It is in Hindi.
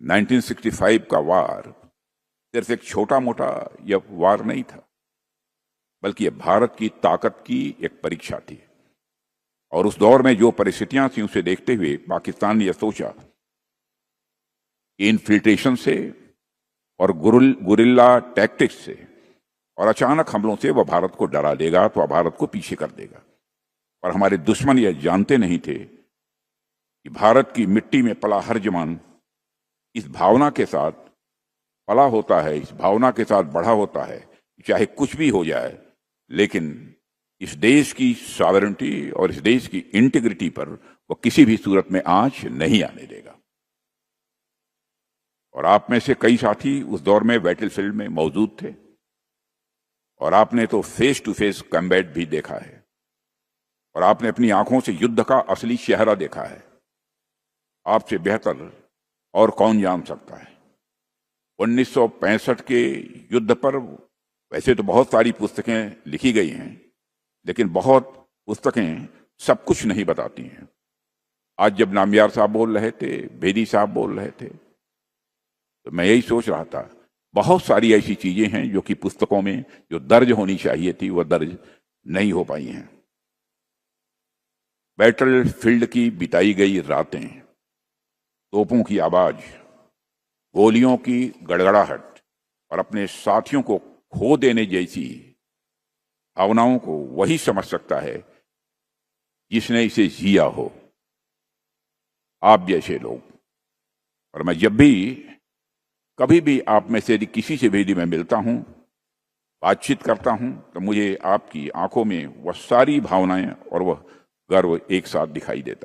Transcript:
1965 का वार सिर्फ एक छोटा मोटा यह वार नहीं था, बल्कि यह भारत की ताकत की एक परीक्षा थी। और उस दौर में जो परिस्थितियां थी उसे देखते हुए पाकिस्तान ने यह सोचा कि इन्फिल्ट्रेशन से और गुरिल्ला टैक्टिक्स से और अचानक हमलों से वह भारत को डरा देगा, तो वह भारत को पीछे कर देगा। पर हमारे दुश्मन यह जानते नहीं थे कि भारत की मिट्टी में पला हर जवान इस भावना के साथ पला होता है, इस भावना के साथ बढ़ा होता है, चाहे कुछ भी हो जाए, लेकिन इस देश की सॉवरेनिटी और इस देश की इंटीग्रिटी पर वो किसी भी सूरत में आंच नहीं आने देगा। और आप में से कई साथी उस दौर में बैटलफील्ड में मौजूद थे और आपने तो फेस टू फेस कॉम्बैट भी देखा है और आपने अपनी आंखों से युद्ध का असली चेहरा देखा है। आपसे बेहतर और कौन जान सकता है। 1965 के युद्ध पर वैसे तो बहुत सारी पुस्तकें लिखी गई हैं, लेकिन बहुत पुस्तकें सब कुछ नहीं बताती हैं। आज जब नामियार साहब बोल रहे थे, बेदी साहब बोल रहे थे, तो मैं यही सोच रहा था, बहुत सारी ऐसी चीजें हैं जो कि पुस्तकों में जो दर्ज होनी चाहिए थी वह दर्ज नहीं हो पाई हैं। बैटल फील्ड की बिताई गई रातें, तोपों की आवाज, गोलियों की गड़गड़ाहट और अपने साथियों को खो देने जैसी भावनाओं को वही समझ सकता है जिसने इसे जिया हो, आप जैसे लोग। और मैं जब भी कभी भी आप में से किसी से भी मैं मिलता हूं, बातचीत करता हूं, तो मुझे आपकी आंखों में वह सारी भावनाएं और वह गर्व एक साथ दिखाई देता है।